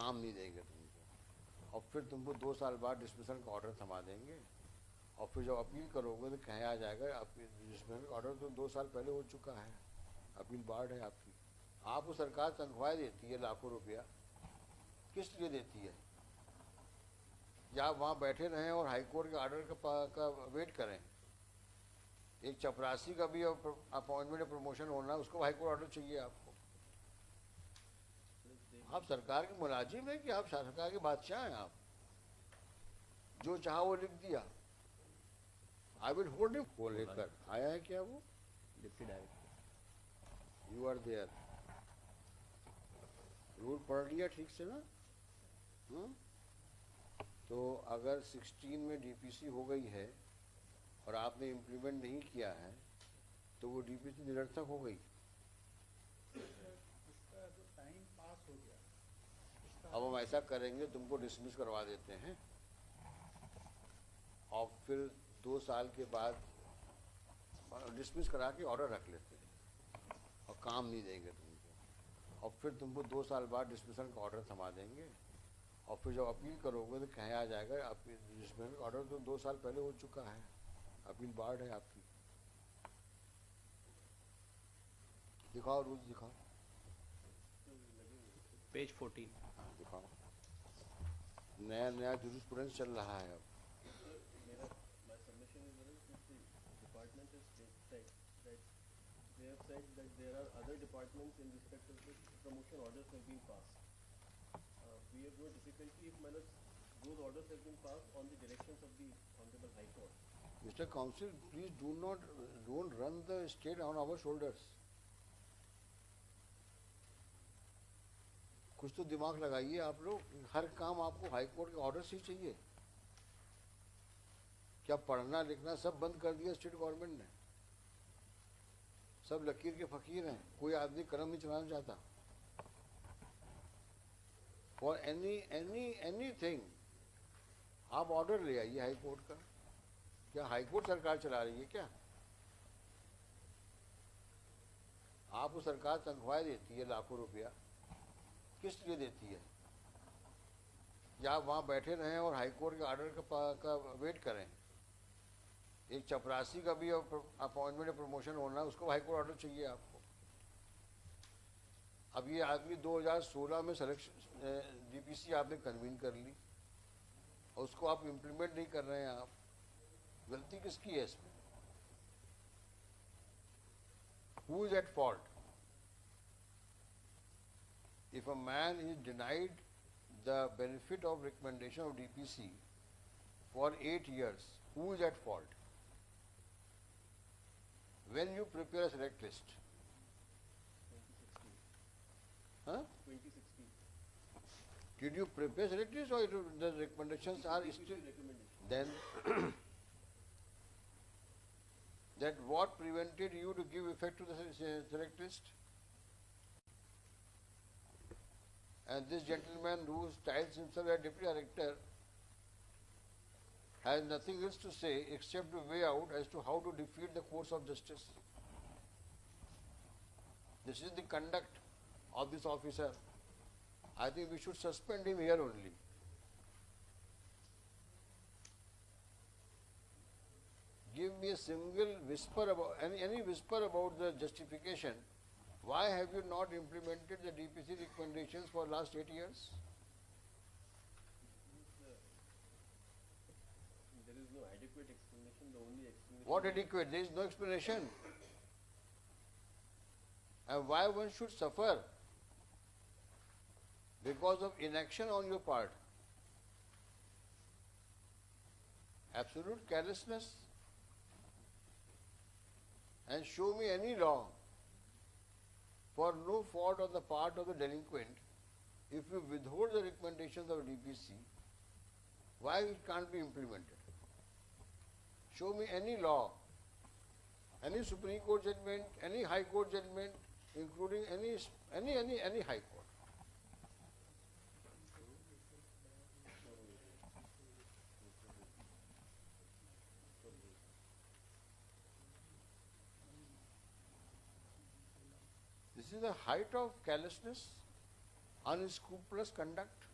काम नहीं देंगे तुमको, और फिर तुमको 2 साल बाद डिसमिसल का ऑर्डर थमा देंगे, और फिर जब अपील करोगे तो कहे आ जाएगा डिसमिसल का ऑर्डर तो 2 साल पहले हो चुका है, अपील बाढ़ है आपकी। आपको सरकार तनख्वाह देती है लाखों रुपया, किस लिए देती है? या आप वहाँ बैठे रहें और हाईकोर्ट के ऑर्डर का वेट करें? एक चपरासी का भी अपॉइंटमेंट या प्रमोशन होना, उसको हाईकोर्ट ऑर्डर चाहिए आपको। आप सरकार के मुलाजिम हैं कि आप सरकार के बादशाह हैं? आप जो चाहा वो लिख दिया। आई विल होल्ड हिम को लेकर आया है क्या वो deputy director? You are there, rule पढ़ लिया ठीक से ना? तो अगर 16 में डीपीसी हो गई है और आपने इम्प्लीमेंट नहीं किया है तो वो डीपीसी निरर्थक हो गई। उसका जो टाइम पास हो गया, अब हम ऐसा करेंगे, तुमको डिसमिस करवा देते हैं और फिर 2 साल के बाद डिसमिस करा के ऑर्डर रख लेते हैं और काम नहीं देंगे तुमको, और फिर तुमको 2 साल बाद डिसमिसल का ऑर्डर थमा देंगे, और फिर जब अपील करोगे तो कहे आ जाएगा डिसमिसल का ऑर्डर तो 2 साल पहले हो चुका है, अपील बाढ़ है आपकी। दिखाओ रूल्स दिखाओ, पेज 14। हाँ दिखाओ। नया नया जूरिस्प्रूडेंस चल रहा है अब। My submission is that the department has said that they have said that there are other departments in respect of which promotion orders have been passed. We have no difficulty if those orders have been passed on the directions of the Honorable High Court. Mr. Counsel, please don't run the state on our shoulders. कुछ तो दिमाग लगाइए आप लोग, हर काम आपको high court के order से ही चाहिए क्या? पढ़ना लिखना सब बंद कर दिया स्टेट गवर्नमेंट ने, सब लकीर के फकीर हैं, कोई आदमी कलम नहीं चलाना चाहता। फॉर एनीथिंग आप ऑर्डर ले आइए हाई कोर्ट का। क्या हाई कोर्ट सरकार चला रही है क्या? आपको सरकार तनख्वाह देती है लाखों रुपया, किस लिए देती है? या आप वहाँ बैठे रहें और हाईकोर्ट के ऑर्डर का वेट करें? एक चपरासी का भी अपॉइंटमेंट या प्रमोशन होना, उसको हाईकोर्ट ऑर्डर चाहिए आपको। अब ये आदमी 2016 में सिलेक्शन डीपीसी आपने कन्वीन कर ली और उसको आप इम्प्लीमेंट नहीं कर रहे हैं। आप गलती किसकी है इसमें? Who is at fault? If a man is denied the benefit of recommendation of DPC for 8 years, who is at fault? When you prepare a select list, 2016. huh? 2016. Did you prepare select list or the recommendations are still? Then, that what prevented you to give effect to the select list? And this gentleman who styles himself as deputy director has nothing else to say except to weigh out as to how to defeat the course of justice. This is the conduct of this officer. I think we should suspend him here only. Give me a single whisper about any whisper about the justification. Why have you not implemented the DPC recommendations for last 8 years? There is no adequate explanation. The only explanation. What adequate? There is no explanation. And why one should suffer? Because of inaction on your part. Absolute carelessness. And show me any law for no fault on the part of the delinquent, if you withhold the recommendations of DPC, why it can't be implemented? Show me any law, any Supreme Court judgment, any High Court judgment, including any High Court. This is the height of carelessness, unscrupulous conduct.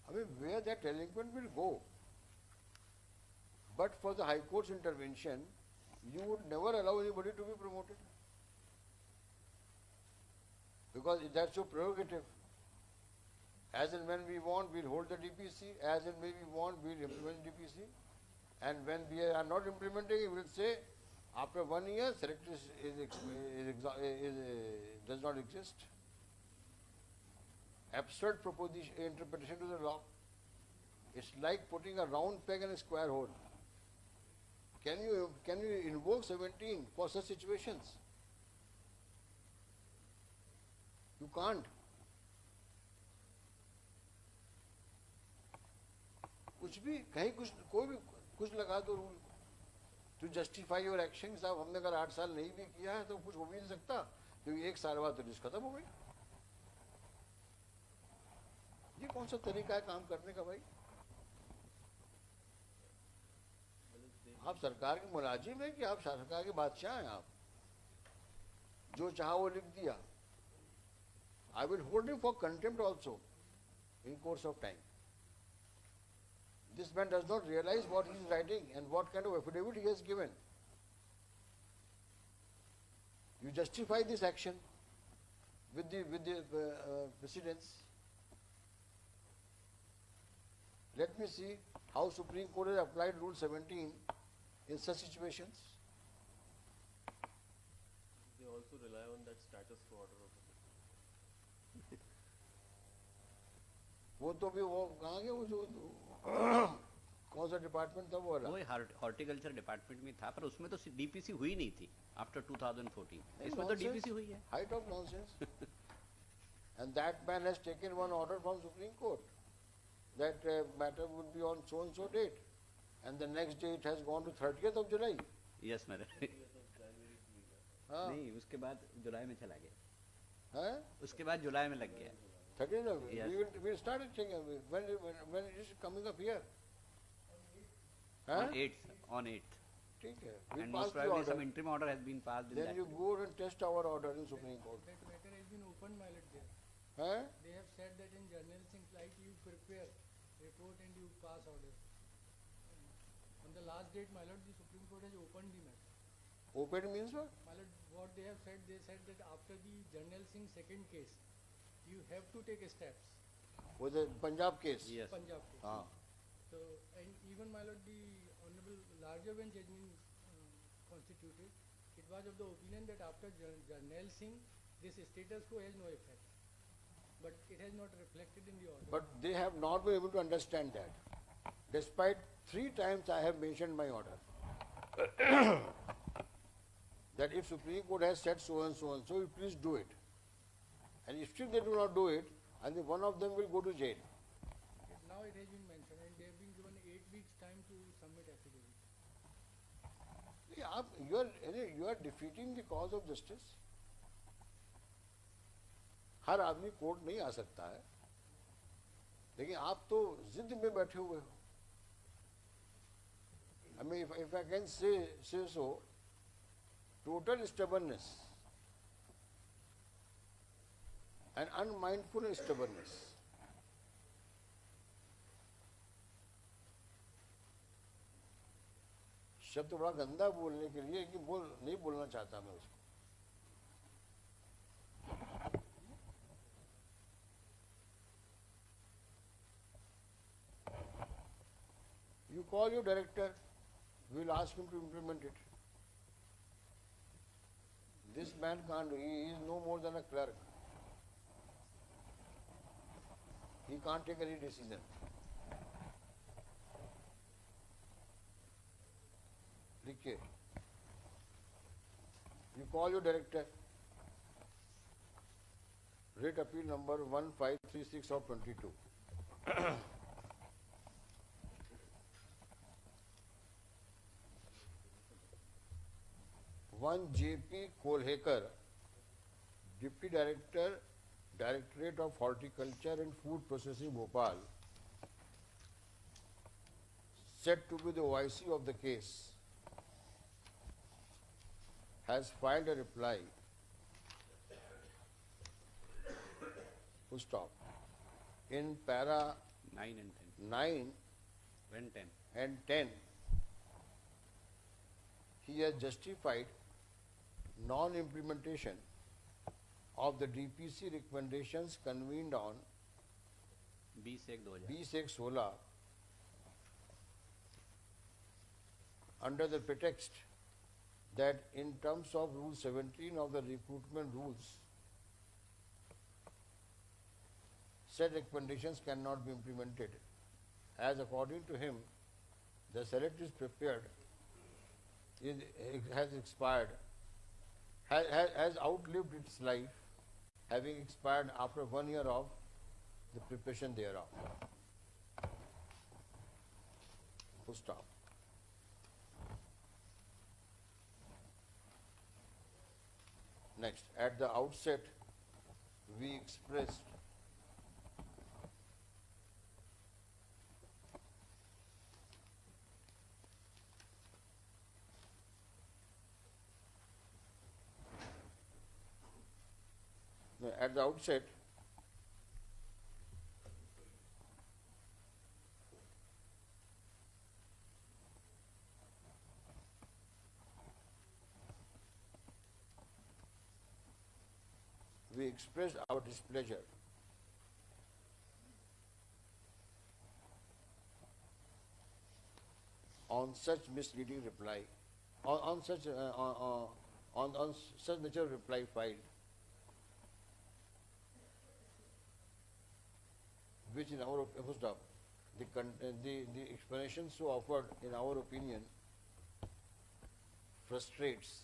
I mean, where that delinquent will go. But for the High Court's intervention, you would never allow anybody to be promoted. Because that's your prerogative. As and when we want, we'll hold the DPC. As and when we want, we'll implement DPC. And when we are not implementing it, we'll say, after 1 year, select does not exist. Absurd interpretation to the law. It's like putting a round peg in a square hole. Can you invoke 17 for such situations? You can't. कुछ भी कहीं कुछ कोई भी कुछ लगा दो rule to justify your action. साहब हमने अगर 8 साल नहीं भी किया है तो कुछ हो भी नहीं सकता, क्योंकि 1 साल बाद तो लिस्ट खत्म हो गई। ये कौन सा तरीका है काम करने का भाई? आप सरकार के मुलाजिम हैं कि आप सरकार के बादशाह हैं? आप जो चाहा वो लिख दिया। I will hold him for contempt also in course of time. This man does not realize what he is writing and what kind of affidavit he has given. You justify this action with the precedents. Let me see how Supreme Court has applied Rule 17 in such situations. They also rely on that status quo order of वो तो भी वो कहाँ गया, वो जो कौन सा डिपार्टमेंट था वो वाला? वो हॉर्टिकल्चर डिपार्टमेंट में था, पर उसमें तो डीपीसी हुई नहीं थी आफ्टर 2014। इसमें तो डीपीसी हुई है। Height of nonsense. And that man has taken one order from Supreme Court that matter would be on so and so date, and the next day it has gone to 30th of July. Yes madam. हाँ, नहीं, उसके बाद जुलाई में चला गया। हैं? उसके बाद जुलाई में लग गया। 30th of Yes. we will start checking when it is coming up here. On हैं? 8th, on 8th. ठीक है, we And pass most the probably order. some interim order has been passed in Then that. you go and test our order in Supreme Court. That matter has been opened, my lord, there. हैं? They have said that in journal things like you prepare report and you pass order. On the last date, my lord, the Supreme Court has opened the matter. Open means what? My lord, what they have said, they said that after the Journal Singh second case, you have to take steps. वो the Punjab case. Yes. Punjab case. हाँ. So, and even my lord, the honorable larger bench has been constituted. It was of the opinion that after Journal Singh, this status quo has no effect. But it has not reflected in the order. But they have not been able to understand that. Despite 3 times I have mentioned my order. That if Supreme Court has said so and so and so, you please do it. And if still they do not do it, I think one of them will go to jail. Now it has been mentioned and they have been given 8 weeks time to submit affidavit. You are defeating the cause of justice. हर आदमी court नहीं आ सकता है, लेकिन आप तो जिद में बैठे हुए हो। I mean, if I can say so, total stubbornness and unmindful stubbornness. शब्द बड़ा गंदा बोलने के लिए कि नहीं बोलना चाहता मैं उसको। You call your director, we will ask him to implement it. This man can't do, he is no more than a clerk. He can't take any decision. लिखिए, you call your director, writ appeal number 1536 of 22. One J.P. Kolhekar, Deputy Director, Directorate of Horticulture and Food Processing, Bhopal, said to be the OIC of the case, has filed a reply. Full stop. In para 9 and 10. 9 When 10? and 10, he has justified non-implementation of the DPC recommendations convened on 20 2016 under the pretext that in terms of Rule 17 of the recruitment rules, said recommendations cannot be implemented, as according to him, the select is prepared, has expired, has outlived its life, having expired after 1 year of the preparation thereof. Full stop. Next, at the outset, we expressed we expressed our displeasure on such misleading reply, on such nature of reply filed, which in our the explanation so offered in our opinion frustrates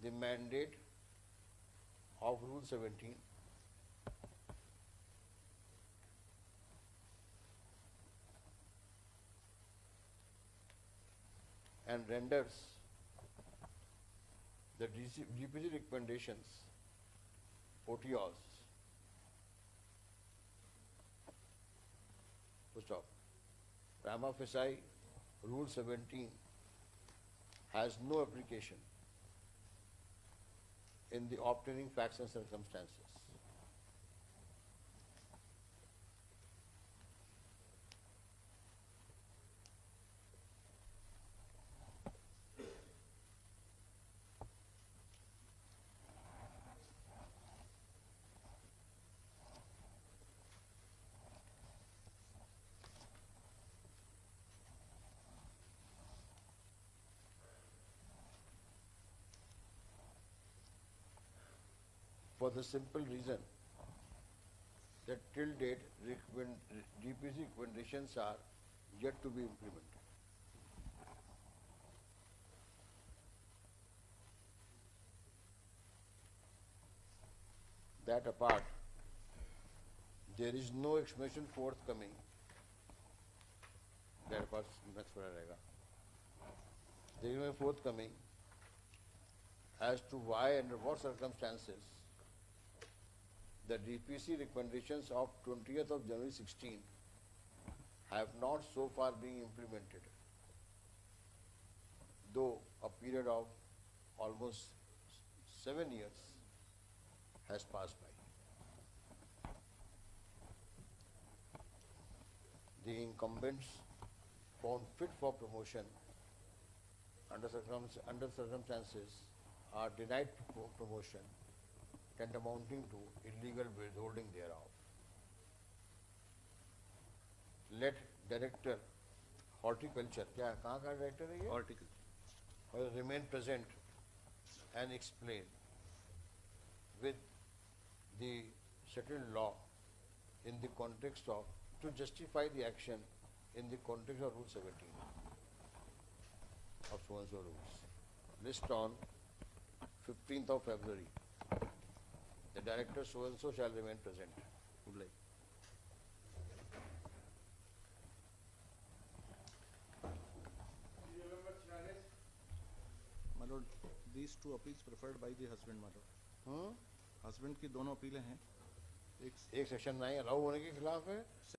the mandate of Rule 17 and renders the DPC recommendations OTOs. Full stop. Prima facie, Rule 17 has no application in the obtaining facts and circumstances. For the simple reason that till date DPC recommendations are yet to be implemented. That apart, there is no explanation forthcoming. That apart, next one रहेगा. There is no forthcoming as to why, under what circumstances, the DPC recommendations of 20th of January 16 have not so far been implemented, though a period of almost 7 years has passed by. The incumbents found fit for promotion under circumstances are denied promotion, tantamounting to illegal withholding thereof. Let director horticulture, क्या कहाँ का director है ये? Horticulture. Remain present and explain with the settled law in the context of, to justify the action in the context of Rule 17 of so and so rules. List on 15th of February. The director so and so shall remain present. Would like. My lord, these two appeals preferred by the husband, my lord. Husband की दोनों अपीलें हैं. एक section 9 allow होने के खिलाफ है,